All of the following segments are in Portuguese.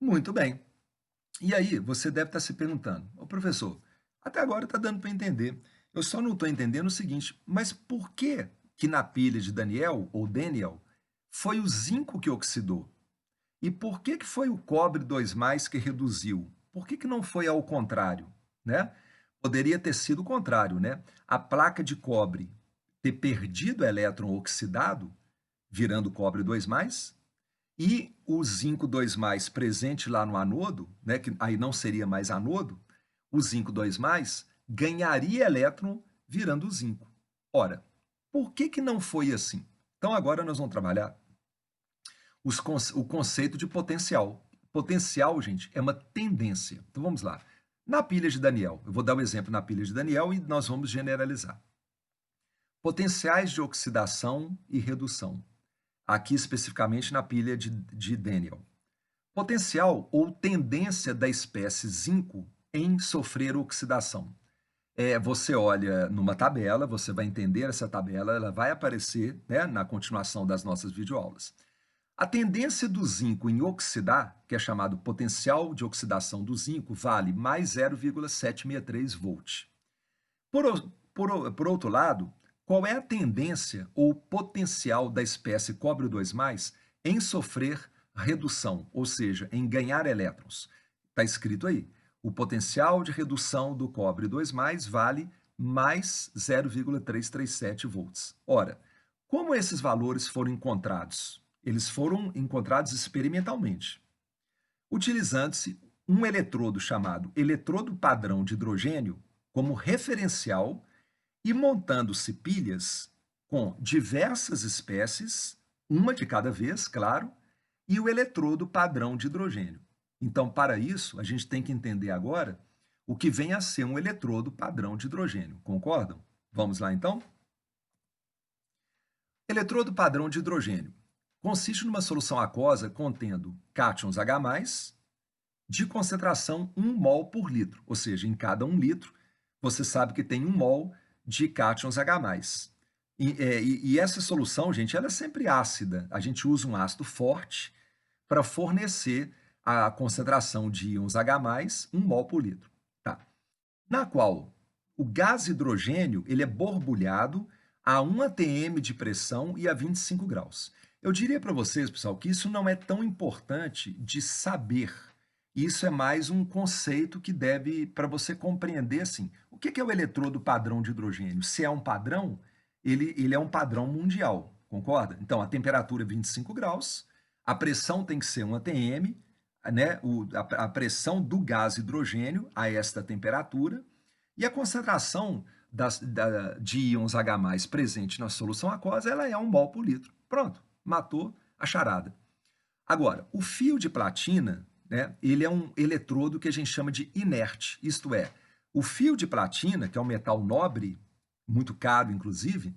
Muito bem. E aí, você deve estar se perguntando, ô professor, até agora está dando para entender. Eu só não estou entendendo o seguinte, mas por que que na pilha de Daniel, ou Daniel, foi o zinco que oxidou? E por que que foi o cobre 2 mais que reduziu? Por que que não foi ao contrário, né? Poderia ter sido o contrário, né? A placa de cobre ter perdido elétron oxidado, virando cobre 2 mais, e o zinco 2 mais presente lá no anodo, né, que aí não seria mais anodo, o zinco 2 mais ganharia elétron virando o zinco. Ora, por que que não foi assim? Então agora nós vamos trabalhar o conceito de potencial. Potencial, gente, é uma tendência. Então vamos lá. Na pilha de Daniel, eu vou dar o um exemplo na pilha de Daniel e nós vamos generalizar. Potenciais de oxidação e redução. Aqui especificamente na pilha de Daniel. Potencial ou tendência da espécie zinco em sofrer oxidação. Você olha numa tabela, você vai entender essa tabela, ela vai aparecer, né, na continuação das nossas videoaulas. A tendência do zinco em oxidar, que é chamado potencial de oxidação do zinco, vale mais 0,763 volt. Por outro lado, qual é a tendência ou potencial da espécie cobre 2 em sofrer redução, ou seja, em ganhar elétrons? Está escrito aí. O potencial de redução do cobre 2 vale mais 0,337 volts. Ora, como esses valores foram encontrados? Eles foram encontrados experimentalmente, utilizando-se um eletrodo chamado eletrodo padrão de hidrogênio como referencial e montando-se pilhas com diversas espécies, uma de cada vez, claro, e o eletrodo padrão de hidrogênio. Então, para isso, a gente tem que entender agora o que vem a ser um eletrodo padrão de hidrogênio. Concordam? Vamos lá, então? Eletrodo padrão de hidrogênio consiste numa solução aquosa contendo cátions H+, de concentração 1 mol por litro, ou seja, em cada 1 litro, você sabe que tem 1 mol de cátions H+. E essa solução, gente, ela é sempre ácida. A gente usa um ácido forte para fornecer a concentração de íons H+, 1 mol por litro. Tá? Na qual o gás hidrogênio ele é borbulhado a 1 atm de pressão e a 25 graus. Eu diria para vocês, pessoal, que isso não é tão importante de saber. Isso é mais um conceito que deve, para você compreender, assim, o que é o eletrodo padrão de hidrogênio? Se é um padrão, ele é um padrão mundial, concorda? Então, a temperatura é 25 graus, a pressão tem que ser 1 atm, né, a pressão do gás hidrogênio a esta temperatura, e a concentração de íons H+, presente na solução aquosa, ela é 1 mol por litro. Pronto, matou a charada. Agora, o fio de platina, né, ele é um eletrodo que a gente chama de inerte, isto é, o fio de platina, que é um metal nobre, muito caro inclusive,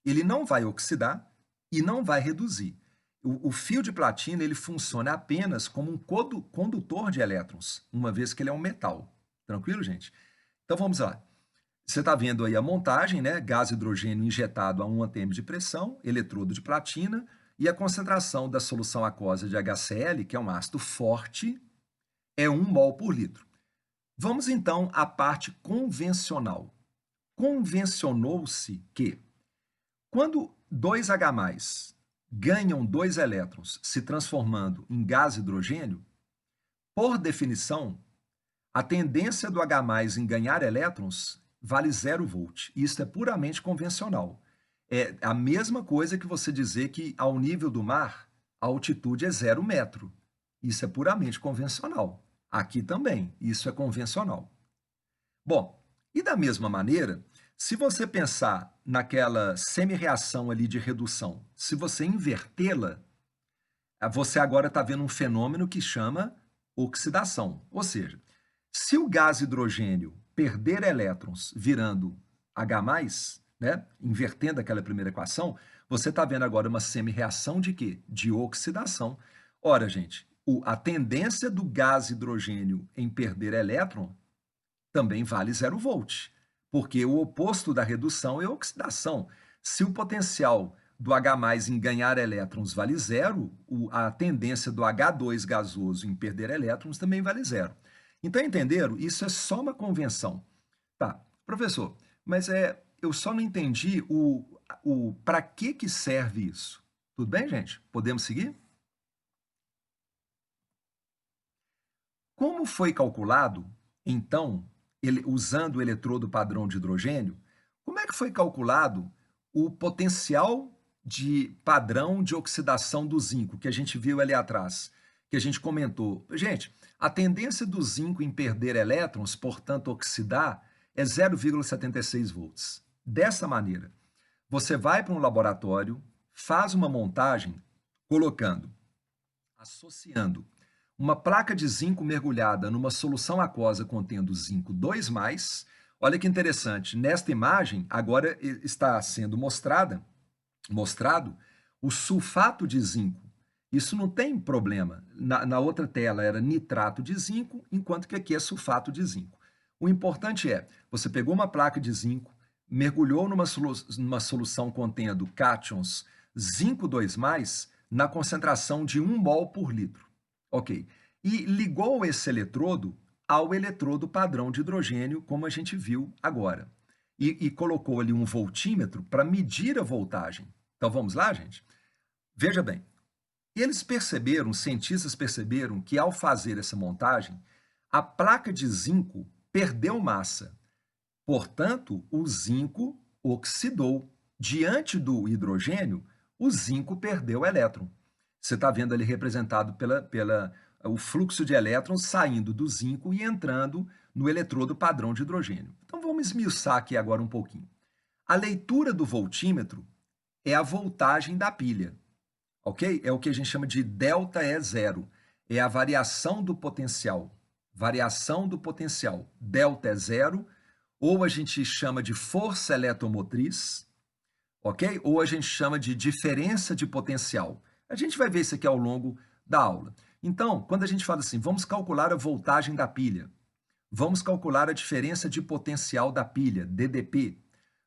ele não vai oxidar e não vai reduzir. O fio de platina ele funciona apenas como um condutor de elétrons, uma vez que ele é um metal. Tranquilo, gente? Então vamos lá. Você está vendo aí a montagem, né? Gás hidrogênio injetado a 1 atm de pressão, eletrodo de platina, e a concentração da solução aquosa de HCl, que é um ácido forte, é 1 mol por litro. Vamos então à parte convencional. Convencionou-se que quando 2H+, ganham 2 elétrons se transformando em gás hidrogênio, por definição, a tendência do H+ em ganhar elétrons vale 0 volt. Isso é puramente convencional. É a mesma coisa que você dizer que ao nível do mar, a altitude é 0 metro. Isso é puramente convencional. Aqui também, isso é convencional. Bom, e da mesma maneira, se você pensar naquela semi-reação ali de redução, se você invertê-la, você agora está vendo um fenômeno que chama oxidação. Ou seja, se o gás hidrogênio perder elétrons virando H+, né, invertendo aquela primeira equação, você está vendo agora uma semi-reação de quê? De oxidação. Ora, gente, a tendência do gás hidrogênio em perder elétron também vale 0 volt, porque o oposto da redução é a oxidação. Se o potencial do H+ em ganhar elétrons vale zero, a tendência do H2 gasoso em perder elétrons também vale zero. Então, entenderam? Isso é só uma convenção. Tá, professor, mas eu só não entendi para que serve isso. Tudo bem, gente? Podemos seguir? Como foi calculado, então, usando o eletrodo padrão de hidrogênio, como é que foi calculado o potencial de padrão de oxidação do zinco, que a gente viu ali atrás, que a gente comentou? Gente, a tendência do zinco em perder elétrons, portanto oxidar, é 0,76 volts. Dessa maneira, você vai para um laboratório, faz uma montagem associando uma placa de zinco mergulhada numa solução aquosa contendo zinco 2+. Olha que interessante, nesta imagem agora está sendo mostrado o sulfato de zinco. Isso não tem problema. Na outra tela era nitrato de zinco, enquanto que aqui é sulfato de zinco. O importante é, você pegou uma placa de zinco, mergulhou numa solução contendo cátions zinco 2+, na concentração de 1 mol por litro. Ok. E ligou esse eletrodo ao eletrodo padrão de hidrogênio, como a gente viu agora. E colocou ali um voltímetro para medir a voltagem. Então vamos lá, gente? Veja bem, os cientistas perceberam que ao fazer essa montagem, a placa de zinco perdeu massa. Portanto, o zinco oxidou. Diante do hidrogênio, o zinco perdeu elétron. Você está vendo ali representado o fluxo de elétrons saindo do zinco e entrando no eletrodo padrão de hidrogênio. Então vamos esmiuçar aqui agora um pouquinho. A leitura do voltímetro é a voltagem da pilha, ok? É o que a gente chama de ΔE0, é a variação do potencial. Variação do potencial, delta é zero, ou a gente chama de força eletromotriz, ok? Ou a gente chama de diferença de potencial. A gente vai ver isso aqui ao longo da aula. Então, quando a gente fala assim, vamos calcular a voltagem da pilha, vamos calcular a diferença de potencial da pilha, DDP,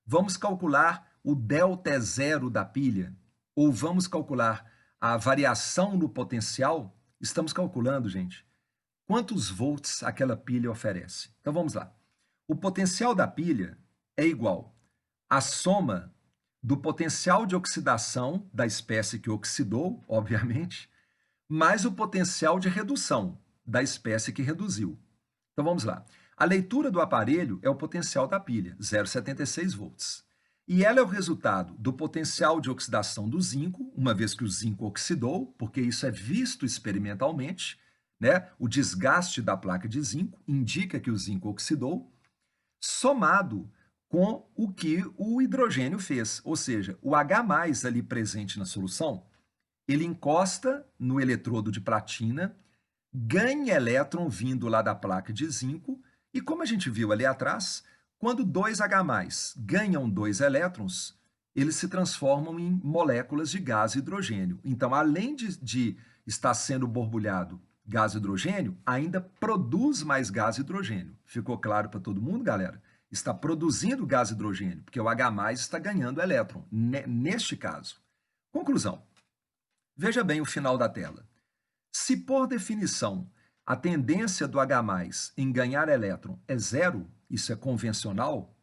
vamos calcular o delta zero da pilha, ou vamos calcular a variação no potencial, estamos calculando, gente, quantos volts aquela pilha oferece. Então vamos lá. O potencial da pilha é igual à soma do potencial de oxidação da espécie que oxidou, obviamente, mais o potencial de redução da espécie que reduziu. Então vamos lá. A leitura do aparelho é o potencial da pilha, 0,76 volts. E ela é o resultado do potencial de oxidação do zinco, uma vez que o zinco oxidou, porque isso é visto experimentalmente, né? O desgaste da placa de zinco indica que o zinco oxidou, somado com o que o hidrogênio fez, ou seja, o H+ ali presente na solução, ele encosta no eletrodo de platina, ganha elétron vindo lá da placa de zinco, e como a gente viu ali atrás, quando 2H+ ganham 2 elétrons, eles se transformam em moléculas de gás hidrogênio. Então, além de estar sendo borbulhado gás hidrogênio, ainda produz mais gás hidrogênio. Ficou claro para todo mundo, galera? Está produzindo gás hidrogênio, porque o H+ está ganhando elétron, neste caso. Conclusão. Veja bem o final da tela. Se, por definição, a tendência do H+ em ganhar elétron é zero, isso é convencional,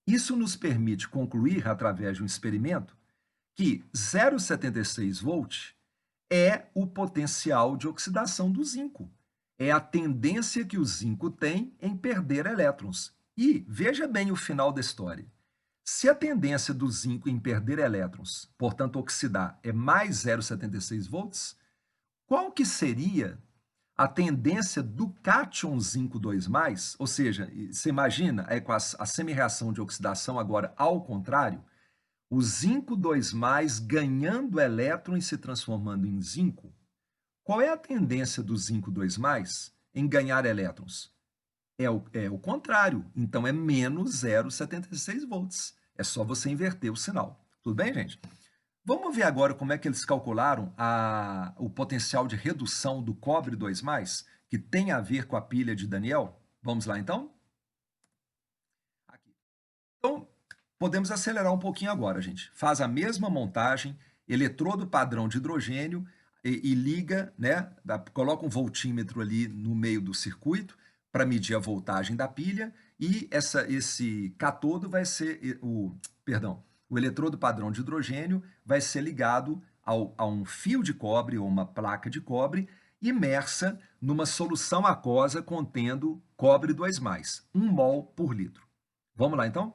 isso nos permite concluir, através de um experimento, que 0,76 volt é o potencial de oxidação do zinco. É a tendência que o zinco tem em perder elétrons. E veja bem o final da história. Se a tendência do zinco em perder elétrons, portanto oxidar, é mais 0,76 volts, qual que seria a tendência do cátion zinco 2+, ou seja, você imagina a semi-reação de oxidação agora ao contrário, o zinco 2+ ganhando elétron e se transformando em zinco, qual é a tendência do zinco 2+ em ganhar elétrons? É o contrário, então é menos 0,76 volts. É só você inverter o sinal. Tudo bem, gente? Vamos ver agora como é que eles calcularam o potencial de redução do cobre 2+, que tem a ver com a pilha de Daniel? Vamos lá, então? Aqui. Então, Podemos acelerar um pouquinho agora, gente. Faz a mesma montagem, eletrodo padrão de hidrogênio e liga, né? Coloca um voltímetro ali no meio do circuito para medir a voltagem da pilha e esse catodo vai ser o eletrodo padrão de hidrogênio vai ser ligado a um fio de cobre ou uma placa de cobre imersa numa solução aquosa contendo cobre 2+, 1 mol por litro. Vamos lá, então?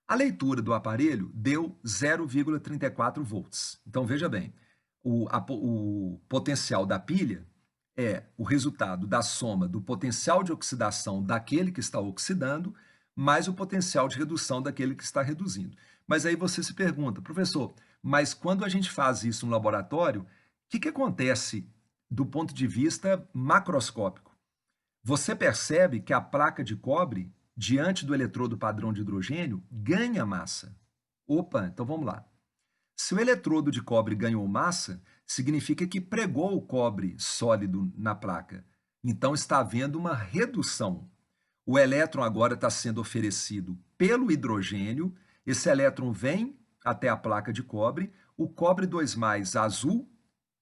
A leitura do aparelho deu 0,34 volts. Então, veja bem, o potencial da pilha é o resultado da soma do potencial de oxidação daquele que está oxidando mais o potencial de redução daquele que está reduzindo. Mas aí você se pergunta, professor, mas quando a gente faz isso no laboratório, o que acontece do ponto de vista macroscópico? Você percebe que a placa de cobre, diante do eletrodo padrão de hidrogênio, ganha massa. Opa, então vamos lá. Se o eletrodo de cobre ganhou massa, significa que pregou o cobre sólido na placa. Então está havendo uma redução. O elétron agora está sendo oferecido pelo hidrogênio, esse elétron vem até a placa de cobre, o cobre 2+ azul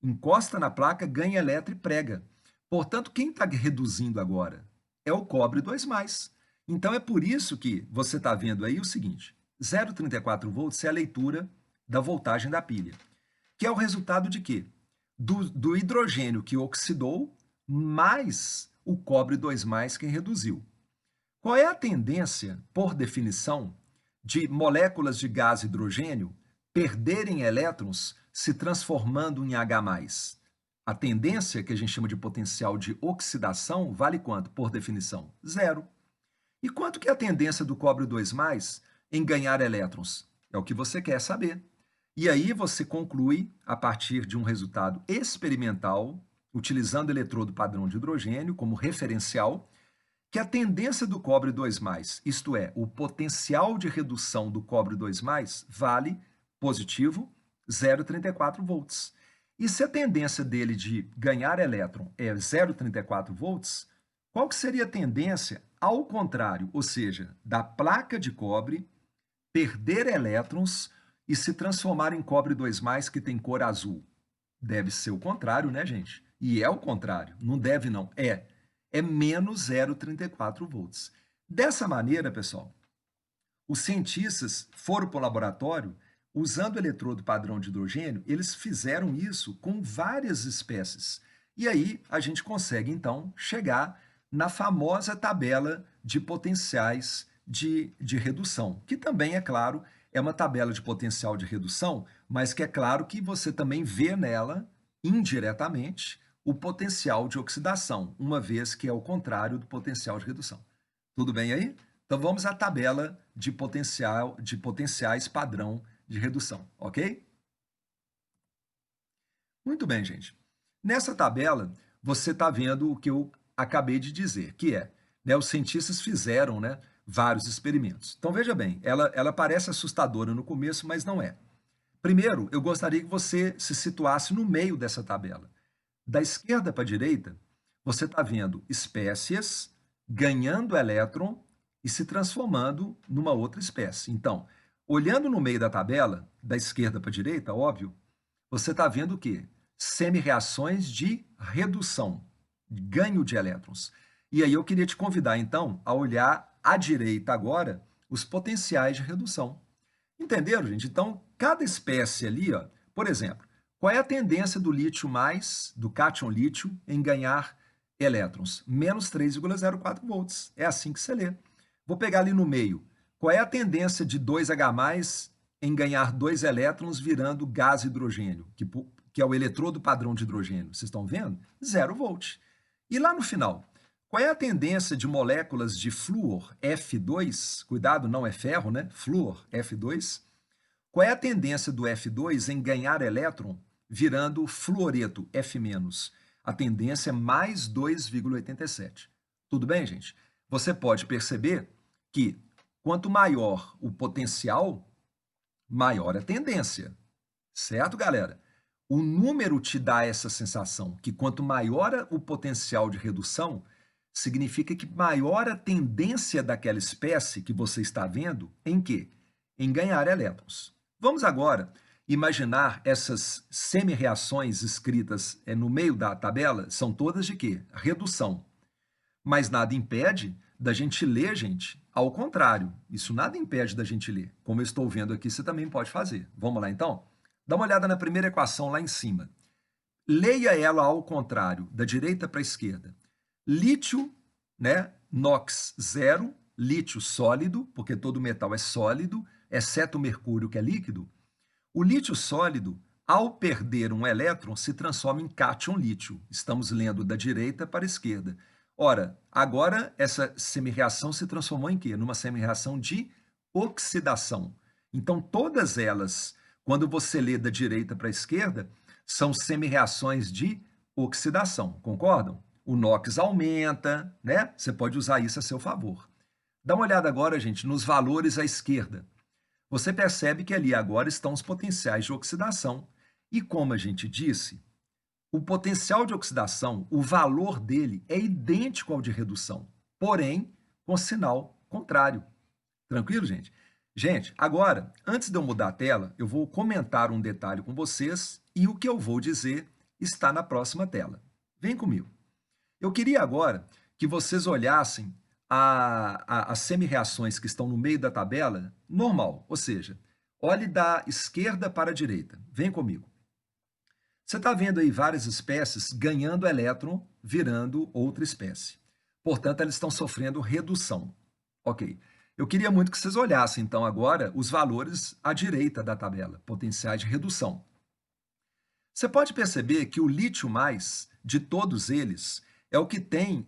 encosta na placa, ganha elétron e prega. Portanto, quem está reduzindo agora é o cobre 2+. Então, é por isso que você está vendo aí o seguinte, 0,34 volts é a leitura da voltagem da pilha, que é o resultado de quê? Do hidrogênio que oxidou, mais o cobre 2+ que reduziu. Qual é a tendência, por definição, de moléculas de gás hidrogênio perderem elétrons se transformando em H+? A tendência, que a gente chama de potencial de oxidação, vale quanto, por definição? 0. E quanto que é a tendência do cobre 2+ em ganhar elétrons? É o que você quer saber. E aí você conclui, a partir de um resultado experimental, utilizando o eletrodo padrão de hidrogênio como referencial, que a tendência do cobre 2+, isto é, o potencial de redução do cobre 2+, vale positivo 0,34 volts. E se a tendência dele de ganhar elétron é 0,34 volts, qual que seria a tendência ao contrário, ou seja, da placa de cobre perder elétrons e se transformar em cobre 2+ que tem cor azul? Deve ser o contrário, né, gente? E é o contrário, não deve não, é menos 0,34 volts. Dessa maneira, pessoal, os cientistas foram para o laboratório, usando o eletrodo padrão de hidrogênio, eles fizeram isso com várias espécies. E aí a gente consegue, então, chegar na famosa tabela de potenciais de redução, que também, é claro, é uma tabela de potencial de redução, mas que é claro que você também vê nela, indiretamente, o potencial de oxidação, uma vez que é o contrário do potencial de redução. Tudo bem aí? Então vamos à tabela de potenciais padrão de redução, ok? Muito bem, gente. Nessa tabela, você está vendo o que eu acabei de dizer, que é, né, os cientistas fizeram, né, vários experimentos. Então veja bem, ela parece assustadora no começo, mas não é. Primeiro, eu gostaria que você se situasse no meio dessa tabela. Da esquerda para a direita, você está vendo espécies ganhando elétron e se transformando numa outra espécie. Então, olhando no meio da tabela, da esquerda para a direita, óbvio, você está vendo o quê? Semi-reações de redução, ganho de elétrons. E aí eu queria te convidar, então, a olhar à direita agora os potenciais de redução. Entenderam, gente? Então, cada espécie ali, ó, por exemplo, qual é a tendência do lítio do cátion lítio, em ganhar elétrons? Menos 3,04 volts. É assim que você lê. Vou pegar ali no meio. Qual é a tendência de 2H+, em ganhar 2 elétrons virando gás hidrogênio, que é o eletrodo padrão de hidrogênio? Vocês estão vendo? 0 volt. E lá no final, qual é a tendência de moléculas de flúor F2, cuidado, não é ferro, né? Flúor F2. Qual é a tendência do F2 em ganhar elétron virando fluoreto F-? A tendência é mais 2,87. Tudo bem, gente? Você pode perceber que quanto maior o potencial, maior a tendência. Certo, galera? O número te dá essa sensação, que quanto maior o potencial de redução, significa que maior a tendência daquela espécie que você está vendo em quê? em ganhar elétrons. Vamos agora imaginar essas semi-reações escritas no meio da tabela, são todas de quê? Redução. Mas nada impede da gente ler, gente, ao contrário. Isso nada impede da gente ler. Como eu estou vendo aqui, você também pode fazer. Vamos lá, então? Dá uma olhada na primeira equação lá em cima. Leia ela ao contrário, da direita para a esquerda. Lítio, né? NOx zero, lítio sólido, porque todo metal é sólido, exceto o mercúrio, que é líquido. O lítio sólido, ao perder um elétron, se transforma em cátion lítio. Estamos lendo da direita para a esquerda. Ora, agora essa semi-reação se transformou em quê? Numa semi-reação de oxidação. Então, todas elas, quando você lê da direita para a esquerda, são semi-reações de oxidação, concordam? O NOx aumenta, né? Você pode usar isso a seu favor. Dá uma olhada agora, gente, nos valores à esquerda. Você percebe que ali agora estão os potenciais de oxidação. E como a gente disse, o potencial de oxidação, o valor dele é idêntico ao de redução, porém com sinal contrário. Tranquilo, gente? Gente, agora, antes de eu mudar a tela, eu vou comentar um detalhe com vocês e o que eu vou dizer está na próxima tela. Vem comigo. Eu queria agora que vocês olhassem as semi-reações que estão no meio da tabela normal, ou seja, olhe da esquerda para a direita. Vem comigo. Você está vendo aí várias espécies ganhando elétron, virando outra espécie. Portanto, elas estão sofrendo redução. Ok. Eu queria muito que vocês olhassem, então, agora, os valores à direita da tabela, potenciais de redução. Você pode perceber que o lítio mais, de todos eles, é o que tem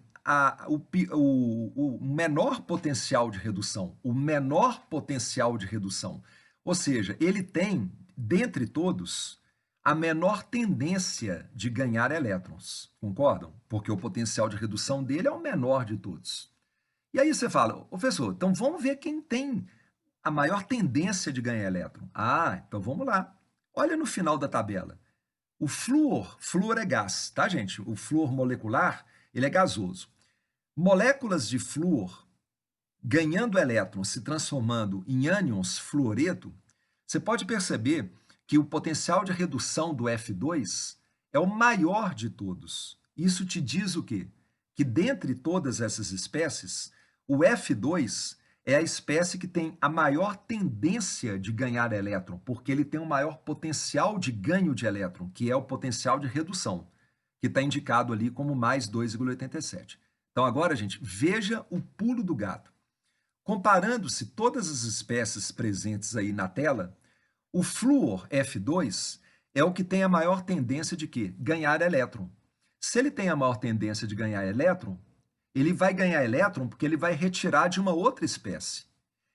o menor potencial de redução, o menor potencial de redução. Ou seja, ele tem, dentre todos, a menor tendência de ganhar elétrons, concordam? Porque o potencial de redução dele é o menor de todos. E aí você fala, professor, então vamos ver quem tem a maior tendência de ganhar elétron. Ah, então vamos lá. Olha no final da tabela. O flúor é gás, tá, gente? O flúor molecular, ele é gasoso. Moléculas de flúor ganhando elétrons, se transformando em ânions fluoreto, você pode perceber que o potencial de redução do F2 é o maior de todos. Isso te diz o quê? Que dentre todas essas espécies, o F2 é a espécie que tem a maior tendência de ganhar elétron, porque ele tem o maior potencial de ganho de elétron, que é o potencial de redução, que está indicado ali como mais 2,87. Então agora, gente, veja o pulo do gato. Comparando-se todas as espécies presentes aí na tela, o flúor F2 é o que tem a maior tendência de quê? Ganhar elétron. Se ele tem a maior tendência de ganhar elétron, ele vai ganhar elétron porque ele vai retirar de uma outra espécie.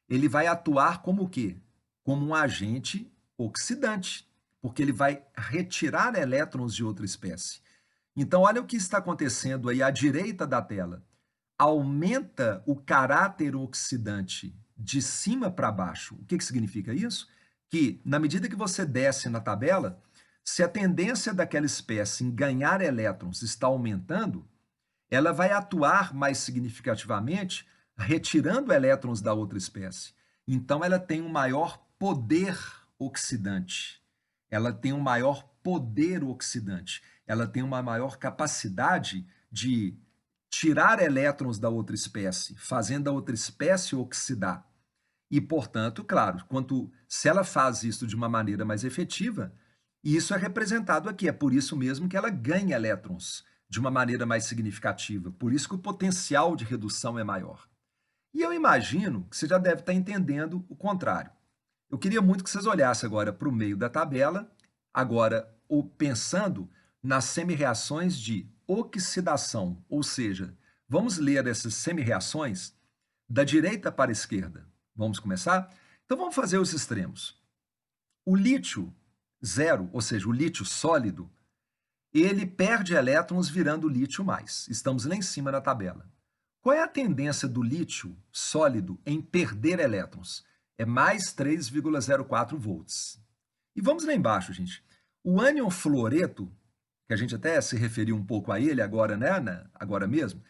Ele vai atuar como o quê? Como um agente oxidante, porque ele vai retirar elétrons de outra espécie. Então, olha o que está acontecendo aí à direita da tela. Aumenta o caráter oxidante de cima para baixo. O que significa isso? Que, na medida que você desce na tabela, se a tendência daquela espécie em ganhar elétrons está aumentando, ela vai atuar mais significativamente retirando elétrons da outra espécie. Então, ela tem um maior poder oxidante. Ela tem um maior poder oxidante. Ela tem uma maior capacidade de tirar elétrons da outra espécie, fazendo a outra espécie oxidar. E, portanto, claro, se ela faz isso de uma maneira mais efetiva, isso é representado aqui. É por isso mesmo que ela ganha elétrons de uma maneira mais significativa. Por isso que o potencial de redução é maior. E eu imagino que você já deve estar entendendo o contrário. Eu queria muito que vocês olhassem agora para o meio da tabela, agora pensando nas semi-reações de oxidação, ou seja, vamos ler essas semi-reações da direita para a esquerda. Vamos começar? Então vamos fazer os extremos. O lítio zero, ou seja, o lítio sólido, ele perde elétrons virando lítio mais. Estamos lá em cima na tabela. Qual é a tendência do lítio sólido em perder elétrons? É mais 3,04 volts. E vamos lá embaixo, gente. O ânion fluoreto, que a gente até se referiu um pouco a ele agora, né? Agora mesmo.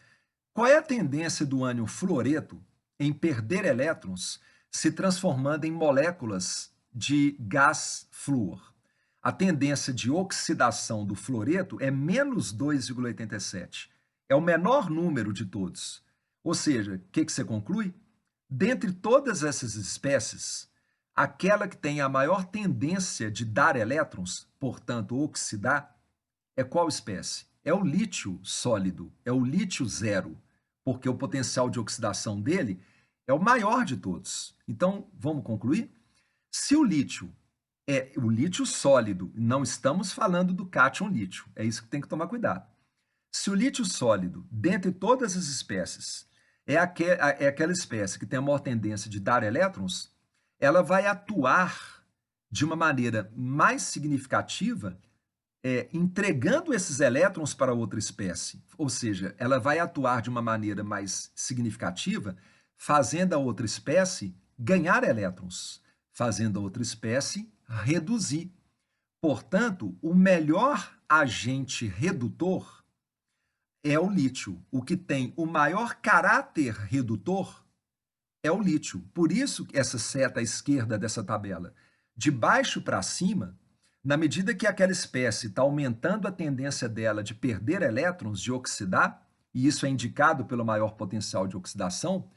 Qual é a tendência do ânion fluoreto em perder elétrons se transformando em moléculas de gás flúor. A tendência de oxidação do fluoreto é menos 2,87. É o menor número de todos. Ou seja, o que você conclui? Dentre todas essas espécies, aquela que tem a maior tendência de dar elétrons, portanto oxidar, é qual espécie? É o lítio sólido, é o lítio zero, porque o potencial de oxidação dele é o maior de todos. Então, vamos concluir? Se o lítio é o lítio sólido, não estamos falando do cátion lítio, é isso que tem que tomar cuidado. Se o lítio sólido, dentre todas as espécies, é aquela espécie que tem a maior tendência de dar elétrons, ela vai atuar de uma maneira mais significativa, entregando esses elétrons para outra espécie. Ou seja, ela vai atuar de uma maneira mais significativa, fazendo a outra espécie ganhar elétrons, fazendo a outra espécie reduzir. Portanto, o melhor agente redutor é o lítio. O que tem o maior caráter redutor é o lítio. Por isso, essa seta à esquerda dessa tabela, de baixo para cima, na medida que aquela espécie está aumentando a tendência dela de perder elétrons, de oxidar, e isso é indicado pelo maior potencial de oxidação,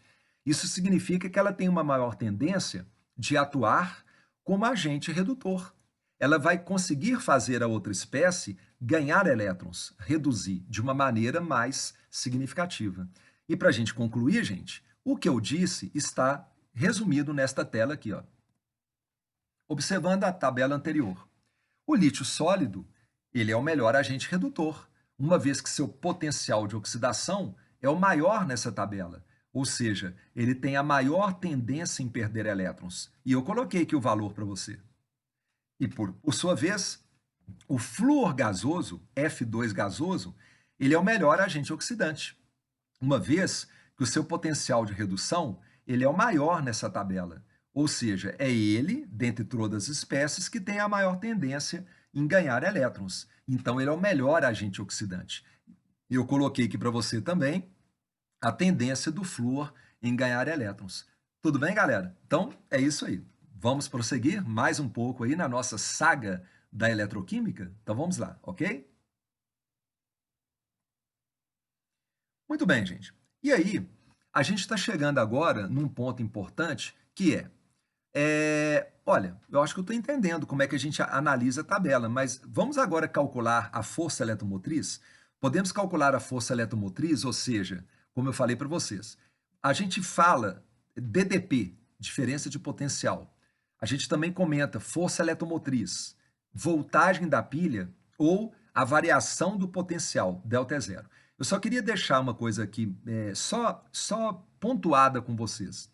isso significa que ela tem uma maior tendência de atuar como agente redutor. Ela vai conseguir fazer a outra espécie ganhar elétrons, reduzir de uma maneira mais significativa. E para a gente concluir, gente, o que eu disse está resumido nesta tela aqui, ó. Observando a tabela anterior. O lítio sólido, ele é o melhor agente redutor, uma vez que seu potencial de oxidação é o maior nessa tabela, ou seja, ele tem a maior tendência em perder elétrons. E eu coloquei aqui o valor para você. E por sua vez, o flúor gasoso, F2 gasoso, ele é o melhor agente oxidante, uma vez que o seu potencial de redução ele é o maior nessa tabela. Ou seja, é ele, dentre todas as espécies, que tem a maior tendência em ganhar elétrons. Então, ele é o melhor agente oxidante. Eu coloquei aqui para você também a tendência do flúor em ganhar elétrons. Tudo bem, galera? Então, é isso aí. Vamos prosseguir mais um pouco aí na nossa saga da eletroquímica? Então, vamos lá, ok? Muito bem, gente. E aí, a gente está chegando agora num ponto importante que olha, eu acho que eu estou entendendo como é que a gente analisa a tabela, mas vamos agora calcular a força eletromotriz? Podemos calcular a força eletromotriz, ou seja, como eu falei para vocês, a gente fala DDP, diferença de potencial. A gente também comenta força eletromotriz, voltagem da pilha ou a variação do potencial, delta é zero. Eu só queria deixar uma coisa aqui, só pontuada com vocês,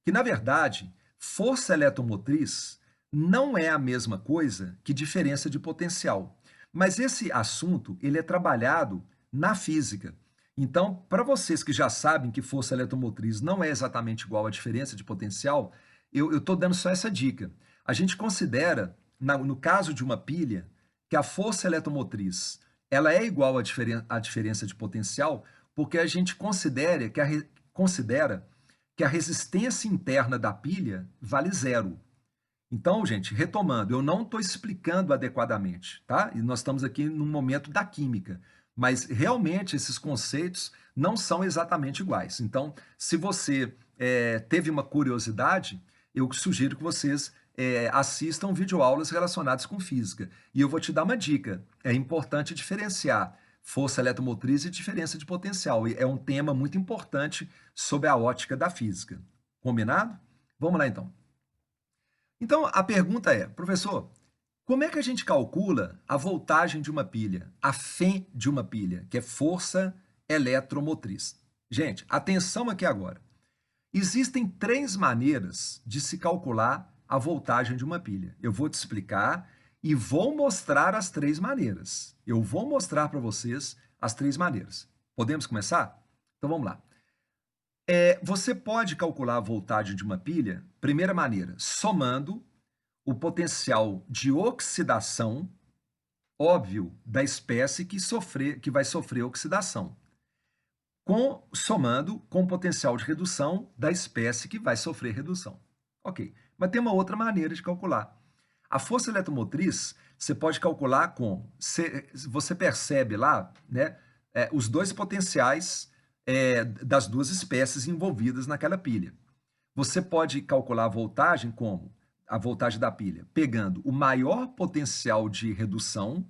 que na verdade, força eletromotriz não é a mesma coisa que diferença de potencial. Mas esse assunto ele é trabalhado na física. Então, para vocês que já sabem que força eletromotriz não é exatamente igual à diferença de potencial, eu estou dando só essa dica. A gente considera, no caso de uma pilha, que a força eletromotriz ela é igual à diferença de potencial, porque a gente considera que a resistência interna da pilha vale zero. Então, gente, retomando, eu não estou explicando adequadamente, tá? E nós estamos aqui no momento da química, mas realmente esses conceitos não são exatamente iguais. Então, se você teve uma curiosidade, eu sugiro que vocês assistam videoaulas relacionadas com física. E eu vou te dar uma dica: é importante diferenciar força eletromotriz e diferença de potencial. E é um tema muito importante sob a ótica da física. Combinado? Vamos lá, então. Então, a pergunta é, professor, como é que a gente calcula a voltagem de uma pilha, a FEM de uma pilha, que é força eletromotriz? Gente, atenção aqui agora. Existem três maneiras de se calcular a voltagem de uma pilha. Eu vou te explicar e vou mostrar as três maneiras. Eu vou mostrar para vocês as três maneiras. Podemos começar? Então vamos lá. Você pode calcular a voltagem de uma pilha, primeira maneira, somando o potencial de oxidação, óbvio, da espécie que vai sofrer oxidação, somando com o potencial de redução da espécie que vai sofrer redução. Ok, mas tem uma outra maneira de calcular. A força eletromotriz, você pode calcular com... Você percebe lá, né, os dois potenciais das duas espécies envolvidas naquela pilha. Você pode calcular a voltagem como? A voltagem da pilha, pegando o maior potencial de redução,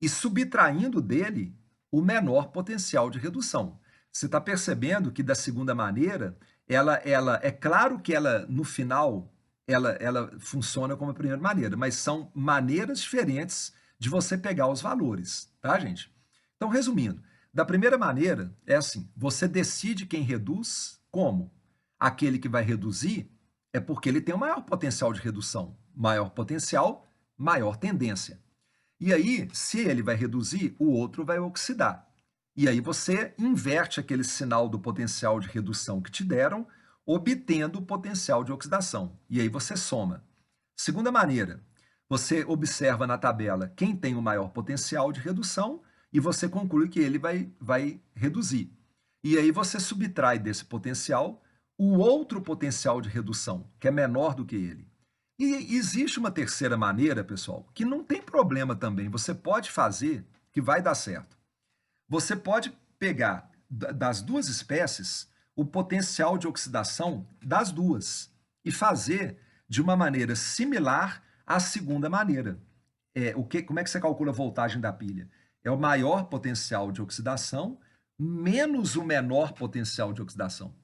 e subtraindo dele o menor potencial de redução. Você está percebendo que da segunda maneira, ela é claro que ela, no final, ela funciona como a primeira maneira, mas são maneiras diferentes de você pegar os valores, tá, gente? Então, resumindo, da primeira maneira é assim, você decide quem reduz como. Aquele que vai reduzir é porque ele tem o maior potencial de redução. Maior potencial, maior tendência. E aí, se ele vai reduzir, o outro vai oxidar. E aí você inverte aquele sinal do potencial de redução que te deram, obtendo o potencial de oxidação. E aí você soma. Segunda maneira, você observa na tabela quem tem o maior potencial de redução e você conclui que ele vai reduzir. E aí você subtrai desse potencial o outro potencial de redução, que é menor do que ele. E existe uma terceira maneira, pessoal, que não tem problema também. Você pode fazer que vai dar certo. Você pode pegar das duas espécies o potencial de oxidação das duas e fazer de uma maneira similar à segunda maneira. Como é que você calcula a voltagem da pilha? É o maior potencial de oxidação menos o menor potencial de oxidação.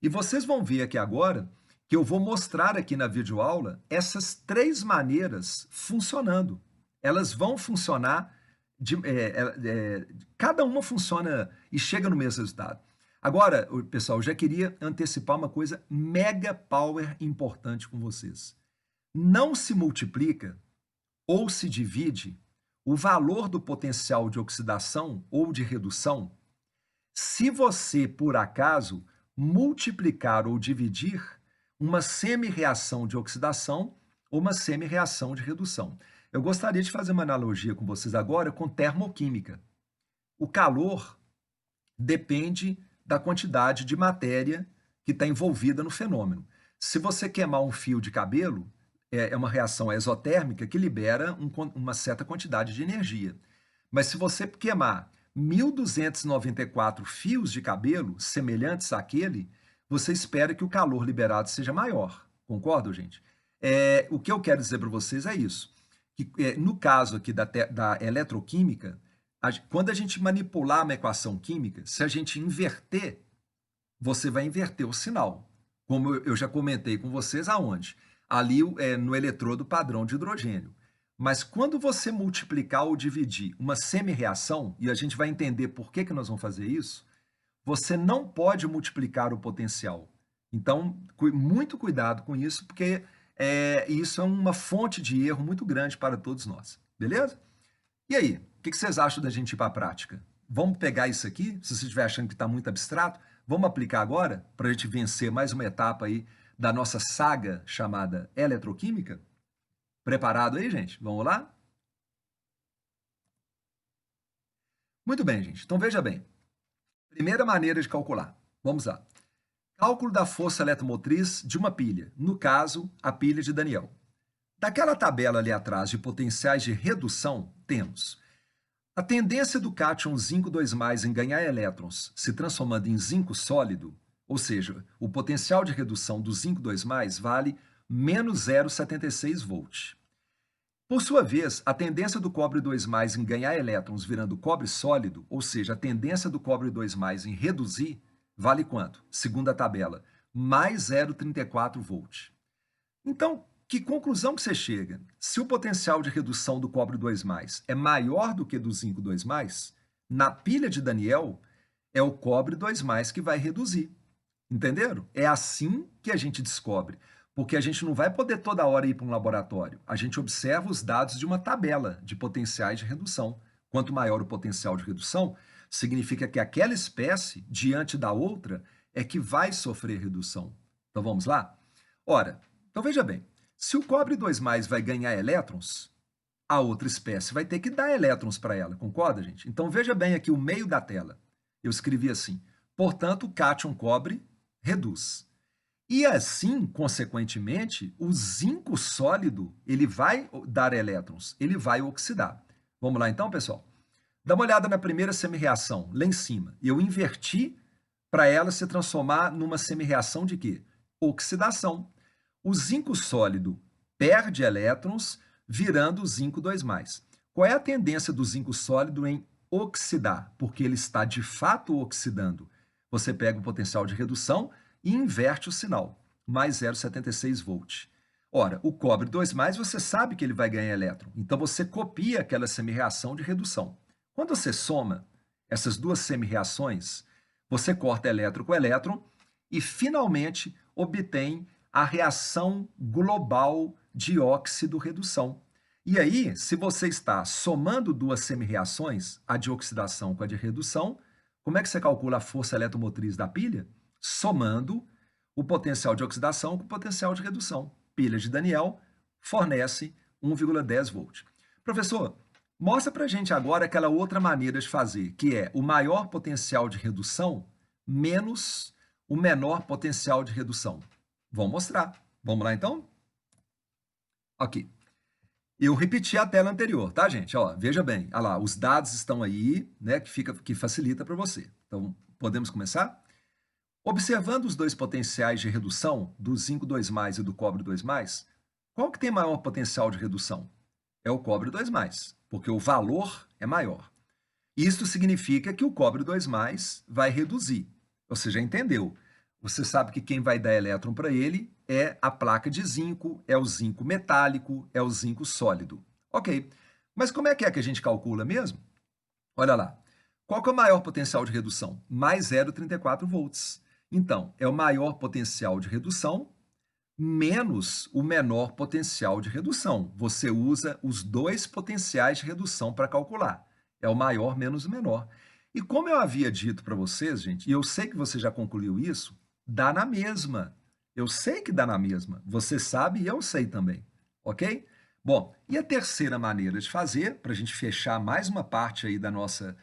E vocês vão ver aqui agora que eu vou mostrar aqui na videoaula essas três maneiras funcionando. Elas vão funcionar, cada uma funciona e chega no mesmo resultado. Agora, pessoal, eu já queria antecipar uma coisa mega power importante com vocês. Não se multiplica ou se divide o valor do potencial de oxidação ou de redução se você, por acaso, multiplicar ou dividir uma semi-reação de oxidação ou uma semi-reação de redução. Eu gostaria de fazer uma analogia com vocês agora com termoquímica. O calor depende da quantidade de matéria que está envolvida no fenômeno. Se você queimar um fio de cabelo, é uma reação exotérmica que libera uma certa quantidade de energia. Mas se você queimar 1.294 fios de cabelo semelhantes àquele, você espera que o calor liberado seja maior. Concordo, gente? O que eu quero dizer para vocês é isso. Que, no caso aqui da eletroquímica, quando a gente manipular uma equação química, se a gente inverter, você vai inverter o sinal. Como eu já comentei com vocês, aonde? Ali no eletrodo padrão de hidrogênio. Mas quando você multiplicar ou dividir uma semi-reação, e a gente vai entender por que nós vamos fazer isso, você não pode multiplicar o potencial. Então, muito cuidado com isso, porque isso é uma fonte de erro muito grande para todos nós. Beleza? E aí, o que vocês acham da gente ir para a prática? Vamos pegar isso aqui, se você estiver achando que está muito abstrato, vamos aplicar agora, para a gente vencer mais uma etapa aí da nossa saga chamada eletroquímica? Preparado aí, gente? Vamos lá? Muito bem, gente. Então veja bem. Primeira maneira de calcular. Vamos lá. Cálculo da força eletromotriz de uma pilha, no caso, a pilha de Daniel. Daquela tabela ali atrás de potenciais de redução, temos a tendência do cátion zinco 2+ em ganhar elétrons se transformando em zinco sólido, ou seja, o potencial de redução do zinco 2+ vale menos 0,76 volt. Por sua vez, a tendência do cobre 2+ em ganhar elétrons virando cobre sólido, ou seja, a tendência do cobre 2+ em reduzir, vale quanto? Segundo a tabela, mais 0,34 volt. Então, que conclusão que você chega? Se o potencial de redução do cobre 2+ é maior do que do zinco 2+, na pilha de Daniel, é o cobre 2+ que vai reduzir. Entenderam? É assim que a gente descobre. Porque a gente não vai poder toda hora ir para um laboratório. A gente observa os dados de uma tabela de potenciais de redução. Quanto maior o potencial de redução, significa que aquela espécie, diante da outra, é que vai sofrer redução. Então vamos lá? Ora, então veja bem, se o cobre 2+ vai ganhar elétrons, a outra espécie vai ter que dar elétrons para ela, concorda, gente? Então veja bem aqui o meio da tela. Eu escrevi assim, portanto, o cátion cobre reduz. E assim, consequentemente, o zinco sólido, ele vai dar elétrons, ele vai oxidar. Vamos lá então, pessoal? Dá uma olhada na primeira semirreação, lá em cima. Eu inverti para ela se transformar numa semirreação de quê? Oxidação. O zinco sólido perde elétrons, virando o zinco 2+. Qual é a tendência do zinco sólido em oxidar? Porque ele está de fato oxidando. Você pega o potencial de redução e inverte o sinal, mais 0,76 volt. Ora, o cobre 2+, você sabe que ele vai ganhar elétron, então você copia aquela semirreação de redução. Quando você soma essas duas semirreações, você corta elétron com elétron e finalmente obtém a reação global de óxido-redução. E aí, se você está somando duas semirreações, a de oxidação com a de redução, como é que você calcula a força eletromotriz da pilha? Somando o potencial de oxidação com o potencial de redução. Pilha de Daniel fornece 1,10 volt. Professor, mostra para a gente agora aquela outra maneira de fazer, que é o maior potencial de redução menos o menor potencial de redução. Vamos mostrar. Vamos lá, então? Ok. Eu repeti a tela anterior, tá, gente? Ó, veja bem, olha lá, os dados estão aí, né, que facilita para você. Então, podemos começar? Observando os dois potenciais de redução, do zinco 2+, e do cobre 2+, qual que tem maior potencial de redução? É o cobre 2+, porque o valor é maior. Isso significa que o cobre 2+, vai reduzir. Você já entendeu. Você sabe que quem vai dar elétron para ele é a placa de zinco, é o zinco metálico, é o zinco sólido. Ok, mas como é que a gente calcula mesmo? Olha lá. Qual que é o maior potencial de redução? Mais 0,34 volts. Então, é o maior potencial de redução menos o menor potencial de redução. Você usa os dois potenciais de redução para calcular. É o maior menos o menor. E como eu havia dito para vocês, gente, e eu sei que você já concluiu isso, dá na mesma. Eu sei que dá na mesma. Você sabe e eu sei também. Ok? Bom, e a terceira maneira de fazer, para a gente fechar mais uma parte aí da nossa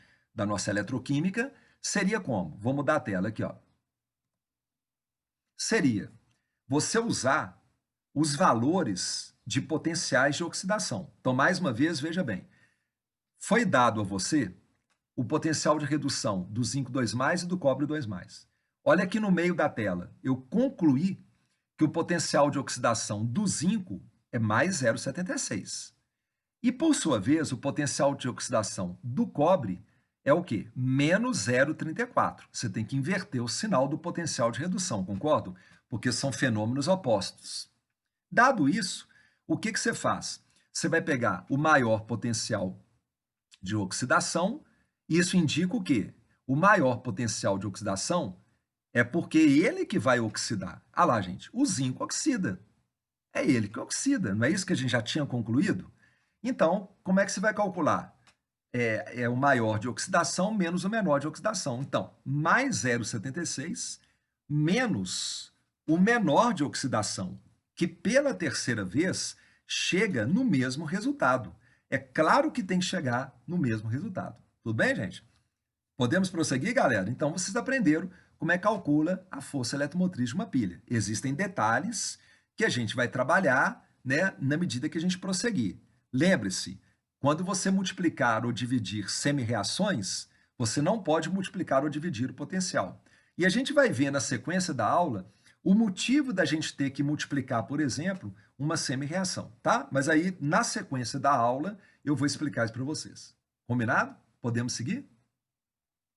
eletroquímica, seria como? Vou mudar a tela aqui, ó. Seria você usar os valores de potenciais de oxidação. Então, mais uma vez, veja bem, foi dado a você o potencial de redução do zinco 2+ e do cobre 2+. Olha aqui no meio da tela, eu concluí que o potencial de oxidação do zinco é mais 0,76. E, por sua vez, o potencial de oxidação do cobre é o quê? Menos 0,34. Você tem que inverter o sinal do potencial de redução, concordam? Porque são fenômenos opostos. Dado isso, o que você faz? Você vai pegar o maior potencial de oxidação, e isso indica o quê? O maior potencial de oxidação é porque ele que vai oxidar. Ah lá, gente, o zinco oxida. É ele que oxida, não é isso que a gente já tinha concluído? Então, como é que você vai calcular? É o maior de oxidação menos o menor de oxidação. Então, mais 0,76 menos o menor de oxidação, que pela terceira vez chega no mesmo resultado. É claro que tem que chegar no mesmo resultado. Tudo bem, gente? Podemos prosseguir, galera? Então, vocês aprenderam como é que calcula a força eletromotriz de uma pilha. Existem detalhes que a gente vai trabalhar, né, na medida que a gente prosseguir. Lembre-se, quando você multiplicar ou dividir semirreações, você não pode multiplicar ou dividir o potencial. E a gente vai ver na sequência da aula o motivo da gente ter que multiplicar, por exemplo, uma semirreação, tá? Mas aí, na sequência da aula, eu vou explicar isso para vocês. Combinado? Podemos seguir?